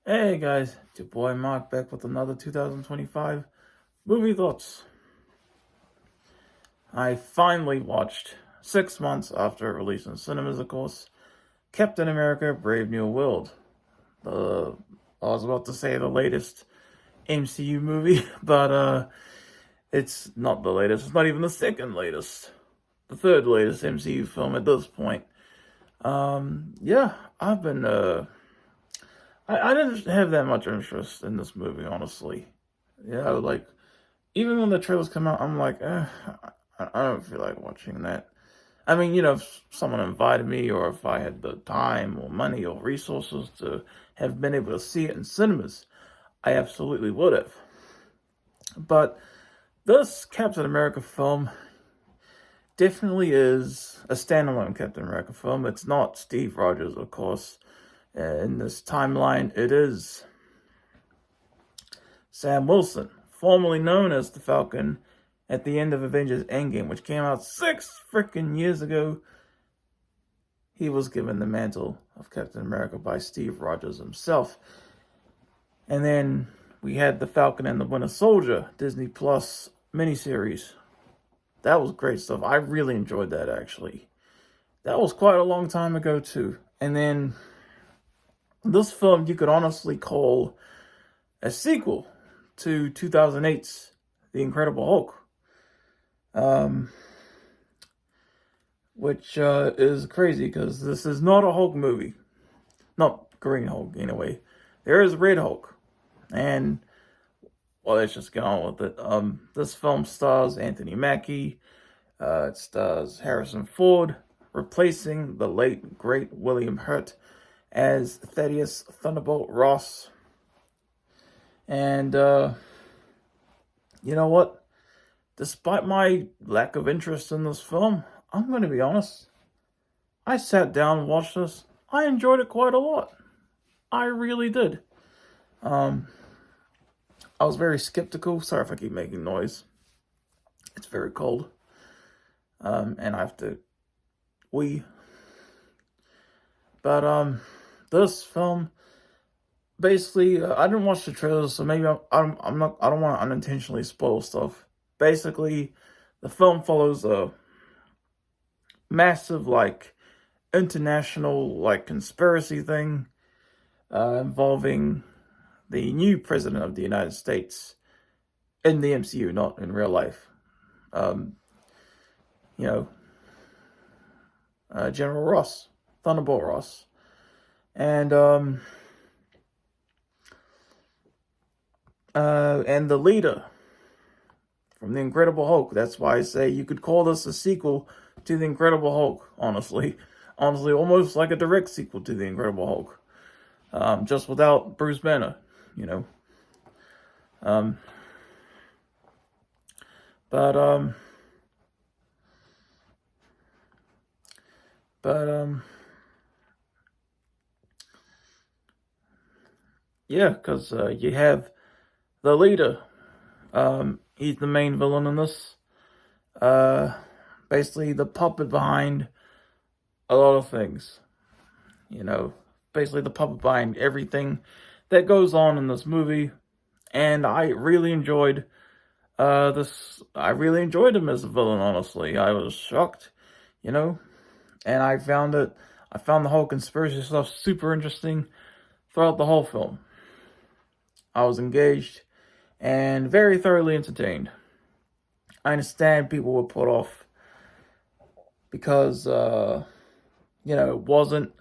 Hey guys, it's your boy Mark back with another 2025 movie thoughts. I finally watched, 6 months after release in cinemas, of course, Captain America Brave New World. The I was about to say the latest MCU movie, but it's not the latest. It's not even the second latest. The third latest MCU film at this point. Yeah, I've been I didn't have that much interest in this movie, honestly. Yeah, like even when the trailers come out, I'm like, I don't feel like watching that. I mean, if someone invited me, or if I had the time or money or resources to have been able to see it in cinemas, I absolutely would have. But this Captain America film definitely is a standalone Captain America film. It's not Steve Rogers, of course. In this timeline, it is Sam Wilson, formerly known as the Falcon, at the end of Avengers Endgame, which came out 6 freaking years ago. He was given the mantle of Captain America by Steve Rogers himself. And then we had The Falcon and the Winter Soldier, Disney Plus miniseries. That was great stuff. I really enjoyed that, actually. That was quite a long time ago, too. And then this film you could honestly call a sequel to 2008's The Incredible Hulk. Which is crazy because this is not a Hulk movie. Not Green Hulk, anyway. There is Red Hulk. And, well, let's just get on with it. This film stars Anthony Mackie. It stars Harrison Ford, replacing the late, great William Hurt as Thaddeus Thunderbolt Ross. And, you know what? Despite my lack of interest in this film, I'm going to be honest. I sat down and watched this. I enjoyed it quite a lot. I really did. I was very skeptical. Sorry if I keep making noise. It's very cold. And I have to wee. But this film, basically, I didn't watch the trailers, so maybe I don't want to unintentionally spoil stuff. Basically, the film follows a massive, international, conspiracy thing involving the new president of the United States in the MCU, not in real life. You know, General Ross, Thunderbolt Ross. And the leader from The Incredible Hulk. That's why I say you could call this a sequel to The Incredible Hulk, honestly. Honestly, almost like a direct sequel to The Incredible Hulk. Just without Bruce Banner, you know. But yeah, because you have the leader. He's the main villain in this. Basically the puppet behind a lot of things. Basically the puppet behind everything that goes on in this movie. And I really enjoyed this. I really enjoyed him as a villain, honestly. I was shocked, and I found the whole conspiracy stuff super interesting throughout the whole film. I was engaged and very thoroughly entertained. I understand people were put off because, it wasn't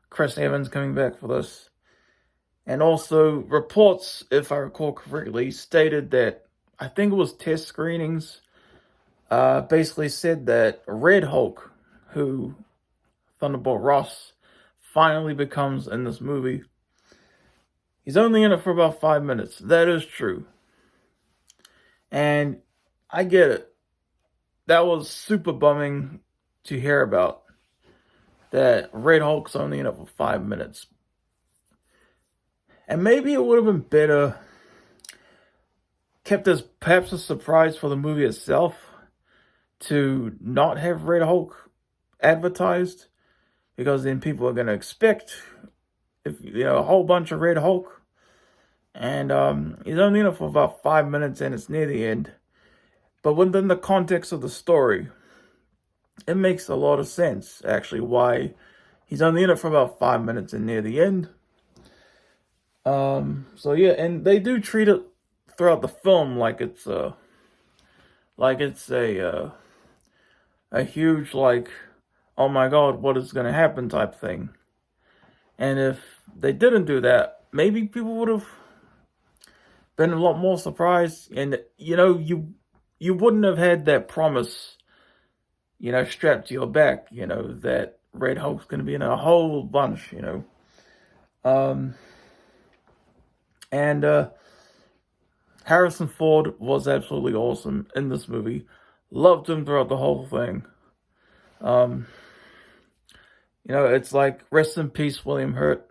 Chris Evans coming back for this. And also, reports, if I recall correctly, stated that, I think it was test screenings, basically said that Red Hulk, who Thunderbolt Ross finally becomes in this movie, he's only in it for about 5 minutes. That is true. And I get it. That was super bumming to hear about. That Red Hulk's only in it for 5 minutes. And maybe it would have been better kept as perhaps a surprise for the movie itself to not have Red Hulk advertised, because then people are going to expect a whole bunch of Red Hulk, And he's only in it for about 5 minutes, and it's near the end. But within the context of the story, it makes a lot of sense, actually, why he's only in it for about 5 minutes and near the end. So yeah, and they do treat it throughout the film like it's a huge, like, oh my god, what is gonna happen type thing. And if they didn't do that, maybe people would have been a lot more surprised, and you wouldn't have had that promise, strapped to your back, that Red Hulk's gonna be in a whole bunch, and Harrison Ford was absolutely awesome in this movie. Loved him throughout the whole thing. It's like, rest in peace, William Hurt.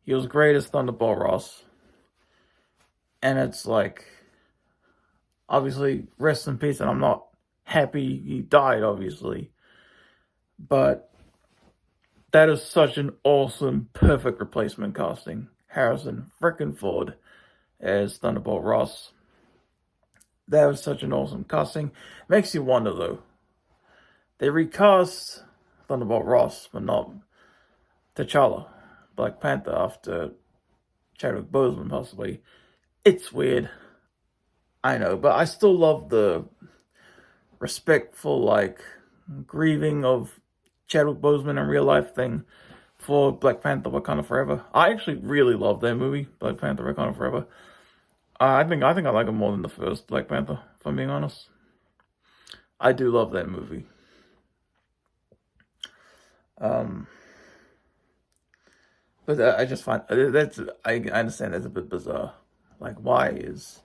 He was great as Thunderbolt Ross. And it's like, obviously, rest in peace, and I'm not happy he died, obviously. But that is such an awesome, perfect replacement casting. Harrison frickin' Ford as Thunderbolt Ross. That was such an awesome casting. Makes you wonder, though. They recast Thunderbolt Ross, but not T'Challa, Black Panther, after Chadwick Boseman, possibly. It's weird. I know, but I still love the respectful, like, grieving of Chadwick Boseman in real life thing for Black Panther: Wakanda Forever. I actually really love that movie, Black Panther: Wakanda Forever. I think I like it more than the first Black Panther, if I'm being honest. I do love that movie. But I just find I understand that's a bit bizarre. Like, why is,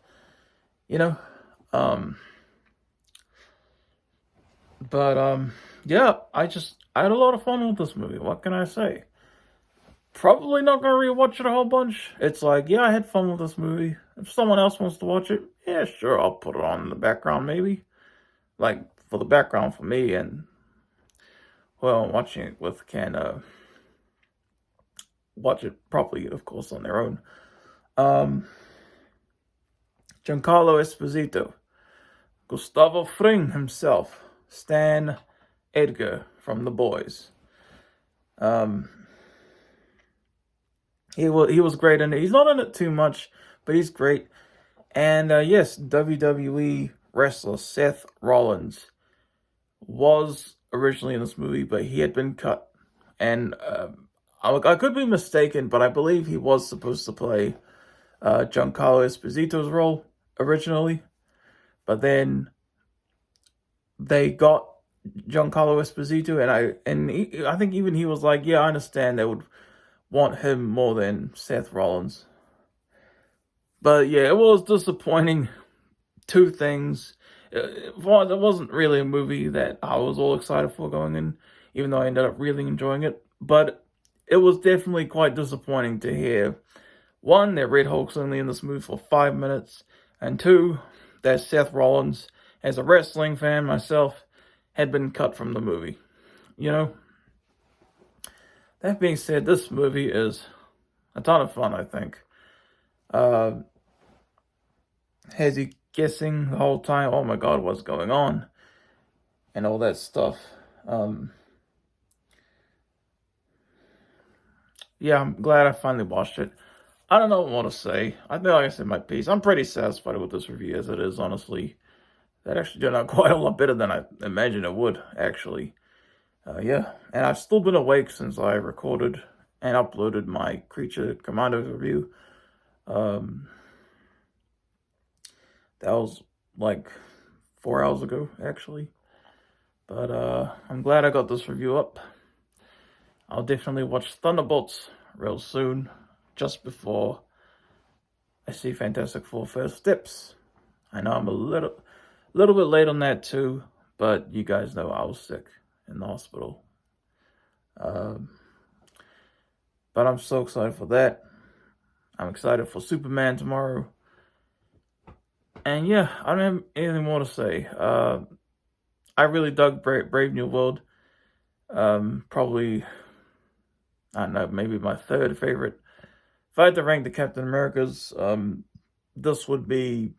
but yeah, I had a lot of fun with this movie. What can I say? Probably not gonna rewatch it a whole bunch. It's like, yeah, I had fun with this movie. If someone else wants to watch it, yeah, sure, I'll put it on in the background, maybe. Like, for the background for me, and, well, watching it with can watch it properly, of course, on their own. Giancarlo Esposito, Gustavo Fring himself, Stan Edgar from The Boys. He was great in it. He's not in it too much, but he's great. And yes, WWE wrestler Seth Rollins was originally in this movie, but he had been cut. And I could be mistaken, but I believe he was supposed to play Giancarlo Esposito's role originally. But then they got Giancarlo Esposito, and I think even he was like, yeah, I understand they would want him more than Seth Rollins. But yeah, it was disappointing. Two things. It wasn't really a movie that I was all excited for going in, even though I ended up really enjoying it. But it was definitely quite disappointing to hear, one, that Red Hulk's only in this movie for 5 minutes, and two, that Seth Rollins, as a wrestling fan myself, had been cut from the movie. That being said, this movie is a ton of fun, I think. Has you guessing the whole time, oh my god, what's going on? And all that stuff. Yeah, I'm glad I finally watched it. I don't know what to say. I think, like I said, my piece. I'm pretty satisfied with this review as it is, honestly. That actually turned out quite a lot better than I imagined it would, actually. Yeah, and I've still been awake since I recorded and uploaded my Creature Commandos review. That was like 4 hours ago, actually. But I'm glad I got this review up. I'll definitely watch Thunderbolts real soon, just before I see Fantastic Four First Steps. I know I'm a little bit late on that too, but you guys know I was sick in the hospital. But I'm so excited for that. I'm excited for Superman tomorrow. And yeah, I don't have anything more to say. I really dug Brave New World. Probably, I don't know, maybe my third favorite if I had to rank the Captain Americas, this would be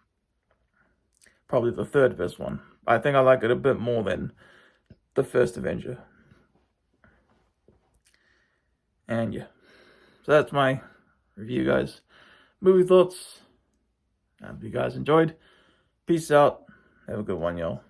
probably the third best one. I think I like it a bit more than the first Avenger. And yeah, so that's my review, guys. Movie thoughts. I hope you guys enjoyed. Peace out. Have a good one, y'all.